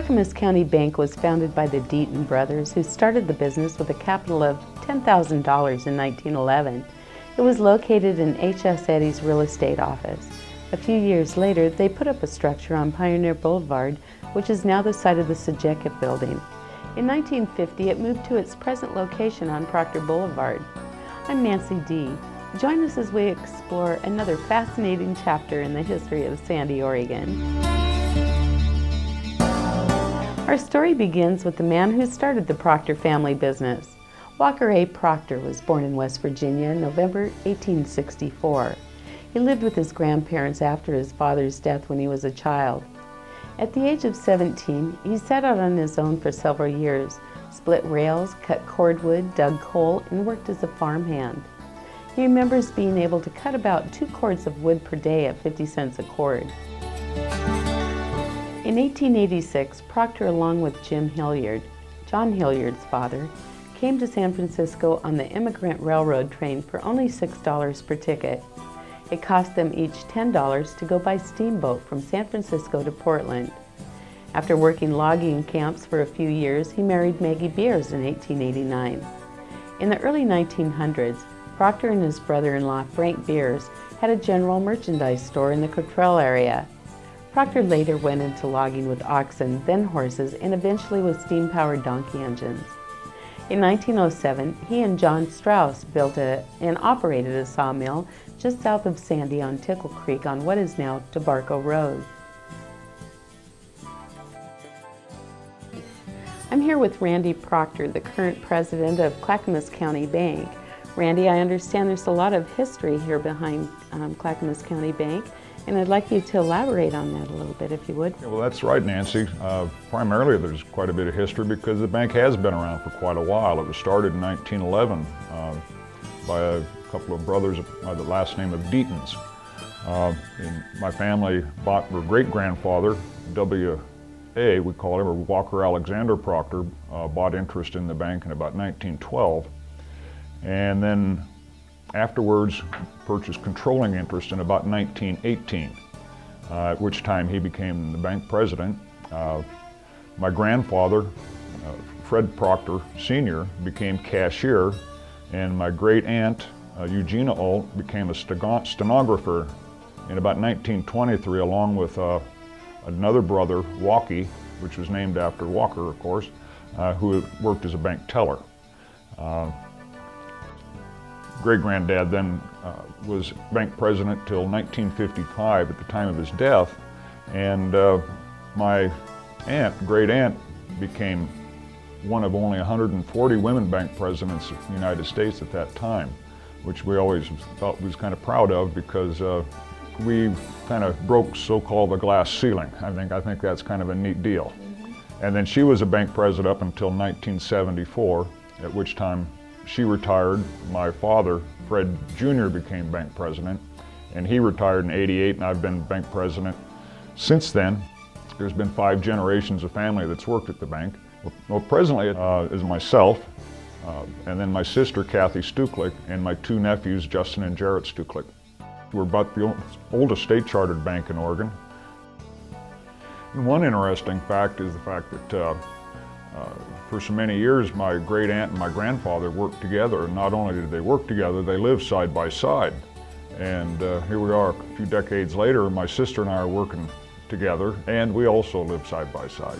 Clackamas County Bank was founded by the Deaton brothers, who started the business with a capital of $10,000 in 1911. It was located in H.S. Eddy's real estate office. A few years later, they put up a structure on Pioneer Boulevard, which is now the site of the Sajeka building. In 1950, it moved to its present location on Proctor Boulevard. I'm Nancy D. Join us as we explore another fascinating chapter in the history of Sandy, Oregon. Our story begins with the man who started the Proctor family business. Walker A. Proctor was born in West Virginia in November 1864. He lived with his grandparents after his father's death when he was a child. At the age of 17, he set out on his own for several years, split rails, cut cordwood, dug coal, and worked as a farmhand. He remembers being able to cut about 2 cords of wood per day at 50 cents a cord. In 1886, Proctor, along with Jim Hilliard, John Hilliard's father, came to San Francisco on the Immigrant Railroad train for only $6 per ticket. It cost them each $10 to go by steamboat from San Francisco to Portland. After working logging camps for a few years, he married Maggie Beers in 1889. In the early 1900s, Proctor and his brother-in-law, Frank Beers, had a general merchandise store in the Cottrell area. Proctor later went into logging with oxen, then horses, and eventually with steam-powered donkey engines. In 1907, he and John Strauss built and operated a sawmill just south of Sandy on Tickle Creek on what is now Tabarco Road. I'm here with Randy Proctor, the current president of Clackamas County Bank. Randy, I understand there's a lot of history here behind Clackamas County Bank, and I'd like you to elaborate on that a little bit, if you would. Yeah, well, that's right, Nancy. Primarily, there's quite a bit of history because the bank has been around for quite a while. It was started in 1911 by a couple of brothers by the last name of Deatons. And my family bought, her great-grandfather, W.A., we call him, or Walker Alexander Proctor, bought interest in the bank in about 1912. And then afterwards purchased controlling interest in about 1918, at which time he became the bank president. My grandfather, Fred Proctor Sr., became cashier, and my great aunt, Eugenia Alt, became a stenographer in about 1923, along with another brother, Walkie, which was named after Walker, of course, who worked as a bank teller. Great-granddad then was bank president till 1955 at the time of his death, and my great aunt, became one of only 140 women bank presidents of the United States at that time, which we always felt was kind of proud of because we kind of broke so-called the glass ceiling. I think that's kind of a neat deal. And then she was a bank president up until 1974, at which time she retired. My father, Fred Jr., became bank president, and he retired in '88, and I've been bank president since then. There's been 5 generations of family that's worked at the bank. Well, presently is myself, and then my sister, Kathy Stuklik, and my 2 nephews, Justin and Jarrett Stuklik. We're about the oldest state-chartered bank in Oregon. And one interesting fact is the fact that for so many years, my great aunt and my grandfather worked together, and not only did they work together, they lived side by side. And here we are a few decades later, my sister and I are working together, and we also live side by side.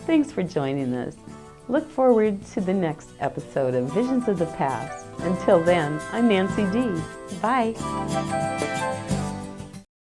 Thanks for joining us. Look forward to the next episode of Visions of the Past. Until then, I'm Nancy D. Bye.